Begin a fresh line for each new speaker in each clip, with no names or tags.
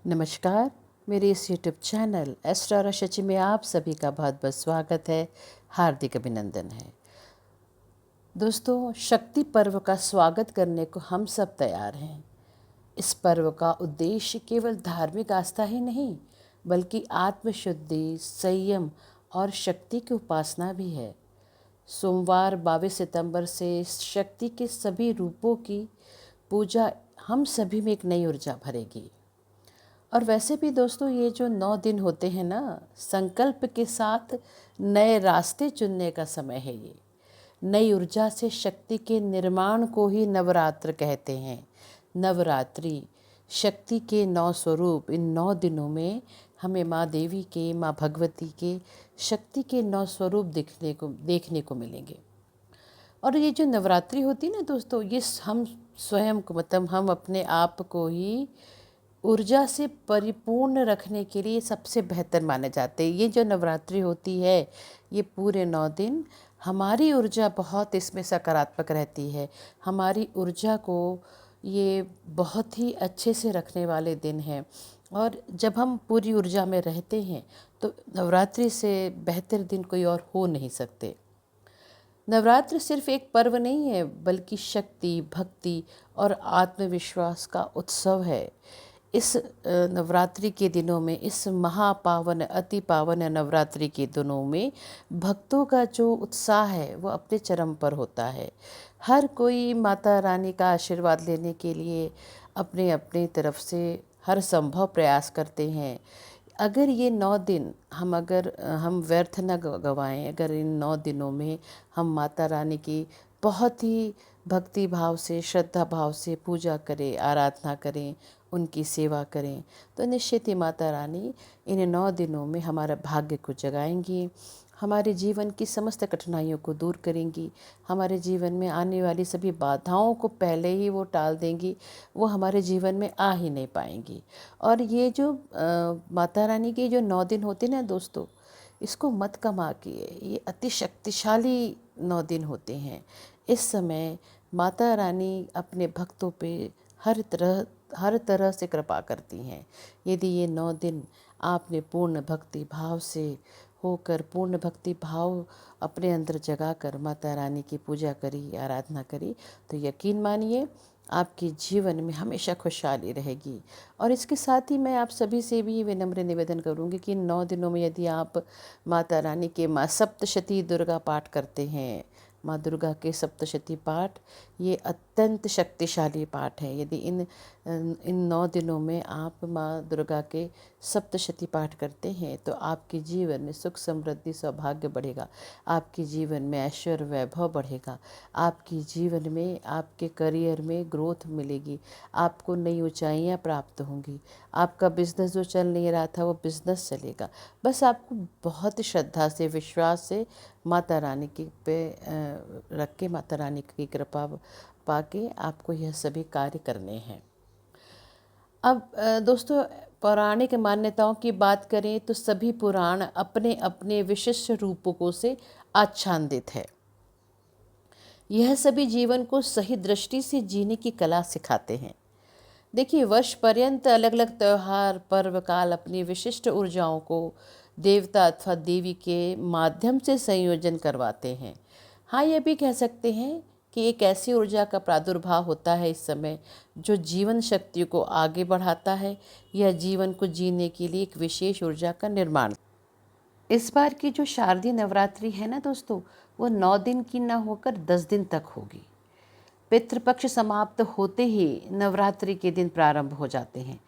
नमस्कार। मेरे इस यूट्यूब चैनल एस्ट्रो शची में आप सभी का बहुत बहुत स्वागत है, हार्दिक अभिनंदन है। दोस्तों, शक्ति पर्व का स्वागत करने को हम सब तैयार हैं। इस पर्व का उद्देश्य केवल धार्मिक आस्था ही नहीं, बल्कि आत्मशुद्धि, संयम और शक्ति की उपासना भी है। सोमवार 22 सितंबर से शक्ति के सभी रूपों की पूजा हम सभी में एक नई ऊर्जा भरेगी। और वैसे भी दोस्तों, ये जो 9 दिन होते हैं ना, संकल्प के साथ नए रास्ते चुनने का समय है। ये नई ऊर्जा से शक्ति के निर्माण को ही नवरात्र कहते हैं। नवरात्रि शक्ति के 9 स्वरूप, इन 9 दिनों में हमें माँ देवी के, माँ भगवती के शक्ति के 9 स्वरूप देखने को मिलेंगे। और ये जो नवरात्रि होती है ना दोस्तों, ये हम स्वयं को, मतलब हम अपने आप को ही ऊर्जा से परिपूर्ण रखने के लिए सबसे बेहतर माने जाते हैं। ये जो नवरात्रि होती है, ये पूरे 9 दिन हमारी ऊर्जा बहुत इसमें सकारात्मक रहती है। हमारी ऊर्जा को ये बहुत ही अच्छे से रखने वाले दिन हैं। और जब हम पूरी ऊर्जा में रहते हैं तो नवरात्रि से बेहतर दिन कोई और हो नहीं सकते। नवरात्र सिर्फ एक पर्व नहीं है, बल्कि शक्ति, भक्ति और आत्मविश्वास का उत्सव है। इस नवरात्रि के दिनों में, इस महापावन, अति पावन नवरात्रि के दिनों में भक्तों का जो उत्साह है वो अपने चरम पर होता है। हर कोई माता रानी का आशीर्वाद लेने के लिए अपने अपने तरफ से हर संभव प्रयास करते हैं। अगर ये 9 दिन हम व्यर्थ न गवाएं, अगर इन 9 दिनों में हम माता रानी की बहुत ही भक्ति भाव से, श्रद्धा भाव से पूजा करें, आराधना करें, उनकी सेवा करें, तो निश्चित ही माता रानी इन 9 दिनों में हमारा भाग्य को जगाएंगी, हमारे जीवन की समस्त कठिनाइयों को दूर करेंगी, हमारे जीवन में आने वाली सभी बाधाओं को पहले ही वो टाल देंगी, वो हमारे जीवन में आ ही नहीं पाएंगी। और ये जो माता रानी के जो 9 दिन होते ना दोस्तों, इसको मत कमा किए, ये अति शक्तिशाली 9 दिन होते हैं। इस समय माता रानी अपने भक्तों पे हर तरह से कृपा करती हैं। यदि ये 9 दिन आपने पूर्ण भक्ति भाव से होकर, पूर्ण भक्ति भाव अपने अंदर जगा कर माता रानी की पूजा करी, आराधना करी, तो यकीन मानिए आपके जीवन में हमेशा खुशहाली रहेगी। और इसके साथ ही मैं आप सभी से भी विनम्र निवेदन करूंगी कि 9 दिनों में यदि आप माता रानी के माँ सप्तशती दुर्गा पाठ करते हैं, माँ दुर्गा के सप्तशती पाठ, ये अत्यंत शक्तिशाली पाठ है। यदि इन 9 दिनों में आप माँ दुर्गा के सप्तशती पाठ करते हैं तो आपके जीवन में सुख, समृद्धि, सौभाग्य बढ़ेगा, आपके जीवन में ऐश्वर्य वैभव बढ़ेगा, आपके जीवन में, आपके करियर में ग्रोथ मिलेगी, आपको नई ऊंचाइयां प्राप्त होंगी, आपका बिजनेस जो चल नहीं रहा था वो बिजनेस चलेगा। बस आपको बहुत श्रद्धा से, विश्वास से माता रानी की पे रख के, माता रानी की कृपा पाके आपको यह सभी कार्य करने हैं। अब दोस्तों, पौराणिक मान्यताओं की बात करें तो सभी पुराण अपने अपने विशिष्ट रूपकों से आच्छादित है। यह सभी जीवन को सही दृष्टि से जीने की कला सिखाते हैं। देखिए, वर्ष पर्यंत अलग अलग त्यौहार, पर्व काल अपनी विशिष्ट ऊर्जाओं को देवता अथवा देवी के माध्यम से संयोजन करवाते हैं। हाँ, ये भी कह सकते हैं कि एक ऐसी ऊर्जा का प्रादुर्भाव होता है इस समय जो जीवन शक्ति को आगे बढ़ाता है, या जीवन को जीने के लिए एक विशेष ऊर्जा का निर्माण। इस बार की जो शारदीय नवरात्रि है ना दोस्तों, वो 9 दिन की न होकर 10 दिन तक होगी। पितृपक्ष समाप्त होते ही नवरात्रि के दिन प्रारंभ हो जाते हैं।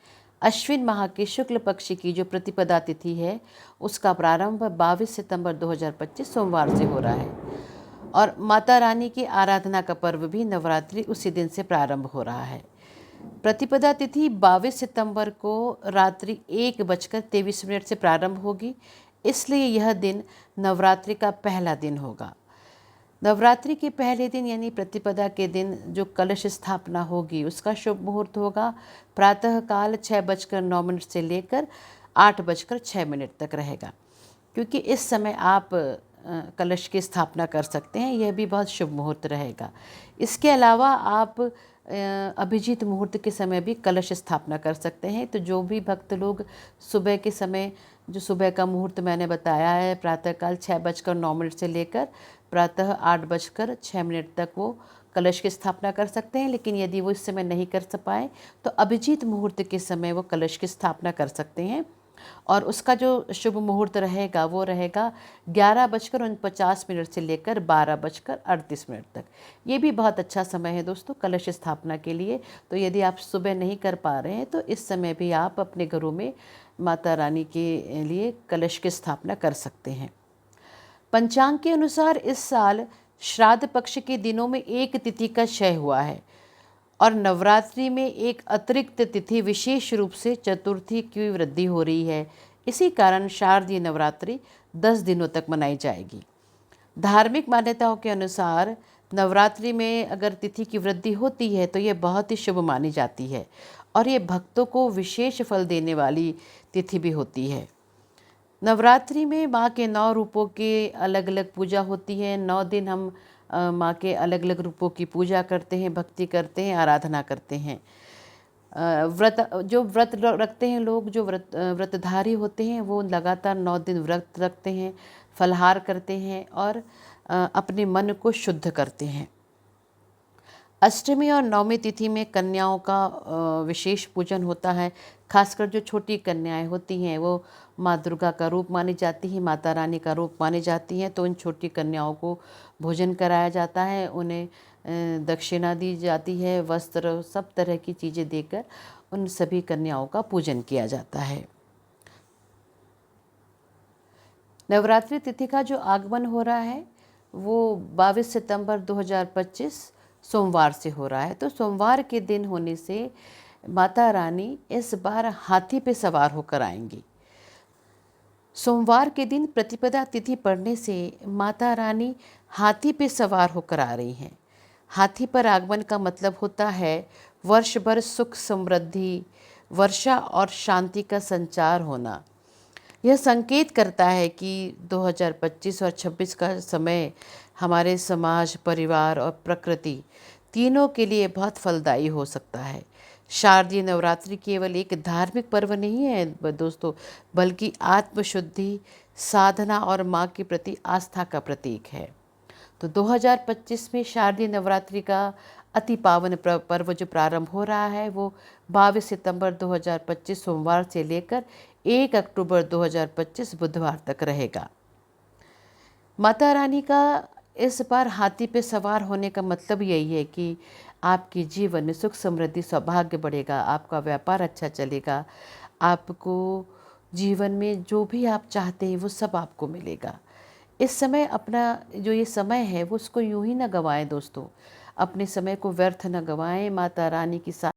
अश्विन माह के शुक्ल पक्ष की जो प्रतिपदा तिथि है, उसका प्रारंभ 22 सितंबर 2025 सोमवार से हो रहा है। और माता रानी की आराधना का पर्व भी नवरात्रि उसी दिन से प्रारंभ हो रहा है। प्रतिपदा तिथि 22 सितंबर को रात्रि 1:23 से प्रारंभ होगी, इसलिए यह दिन नवरात्रि का पहला दिन होगा। नवरात्रि के पहले दिन यानी प्रतिपदा के दिन जो कलश स्थापना होगी, उसका शुभ मुहूर्त होगा प्रातःकाल 6:09 से लेकर 8:06 तक रहेगा, क्योंकि इस समय आप कलश की स्थापना कर सकते हैं। यह भी बहुत शुभ मुहूर्त रहेगा। इसके अलावा आप अभिजीत मुहूर्त के समय भी कलश स्थापना कर सकते हैं। तो जो भी भक्त लोग सुबह के समय, जो सुबह का मुहूर्त मैंने बताया है, प्रातःकाल 6:09 से लेकर प्रातः 8:06 तक वो कलश की स्थापना कर सकते हैं। लेकिन यदि वो इस समय नहीं कर पाए तो अभिजीत मुहूर्त के समय वो कलश की स्थापना कर सकते हैं। और उसका जो शुभ मुहूर्त रहेगा वो रहेगा 11:49 से लेकर 12:38 तक। ये भी बहुत अच्छा समय है दोस्तों कलश स्थापना के लिए। तो यदि आप सुबह नहीं कर पा रहे हैं तो इस समय भी आप अपने घरों में माता रानी के लिए कलश की स्थापना कर सकते हैं। पंचांग के अनुसार इस साल श्राद्ध पक्ष के दिनों में एक तिथि का क्षय हुआ है और नवरात्रि में एक अतिरिक्त तिथि विशेष रूप से चतुर्थी की वृद्धि हो रही है। इसी कारण शारदीय नवरात्रि 10 दिनों तक मनाई जाएगी। धार्मिक मान्यताओं के अनुसार नवरात्रि में अगर तिथि की वृद्धि होती है तो ये बहुत ही शुभ मानी जाती है और ये भक्तों को विशेष फल देने वाली तिथि भी होती है। नवरात्रि में माँ के 9 रूपों की अलग अलग पूजा होती है। 9 दिन हम माँ के अलग अलग रूपों की पूजा करते हैं, भक्ति करते हैं, आराधना करते हैं। व्रत रखते हैं लोग, जो व्रतधारी होते हैं वो लगातार 9 दिन व्रत रखते हैं, फलाहार करते हैं और अपने मन को शुद्ध करते हैं। अष्टमी और नवमी तिथि में कन्याओं का विशेष पूजन होता है। खासकर जो छोटी कन्याएं होती हैं वो माँ दुर्गा का रूप मानी जाती हैं, माता रानी का रूप मानी जाती हैं। तो उन छोटी कन्याओं को भोजन कराया जाता है, उन्हें दक्षिणा दी जाती है, वस्त्र, सब तरह की चीज़ें देकर उन सभी कन्याओं का पूजन किया जाता है। नवरात्रि तिथि का जो आगमन हो रहा है वो 22 सितंबर 2025 सोमवार से हो रहा है। तो सोमवार के दिन होने से माता रानी इस बार हाथी पे सवार होकर आएंगी। सोमवार के दिन प्रतिपदा तिथि पड़ने से माता रानी हाथी पे सवार होकर आ रही हैं। हाथी पर आगमन का मतलब होता है वर्ष भर सुख, समृद्धि, वर्षा और शांति का संचार होना। यह संकेत करता है कि 2025 और 26 का समय हमारे समाज, परिवार और प्रकृति तीनों के लिए बहुत फलदायी हो सकता है। शारदीय नवरात्रि केवल एक धार्मिक पर्व नहीं है दोस्तों, बल्कि आत्मशुद्धि, साधना और माँ के प्रति आस्था का प्रतीक है। तो 2025 में शारदीय नवरात्रि का अति पावन पर्व जो प्रारंभ हो रहा है वो 22 सितंबर 2025 सोमवार से लेकर 1 अक्टूबर 2025 बुधवार तक रहेगा। माता रानी का इस बार हाथी पे सवार होने का मतलब यही है कि आपके जीवन में सुख, समृद्धि, सौभाग्य बढ़ेगा, आपका व्यापार अच्छा चलेगा, आपको जीवन में जो भी आप चाहते हैं वो सब आपको मिलेगा। इस समय अपना जो ये समय है वो उसको यूं ही ना गंवाएं दोस्तों, अपने समय को व्यर्थ न गंवाएं। माता रानी की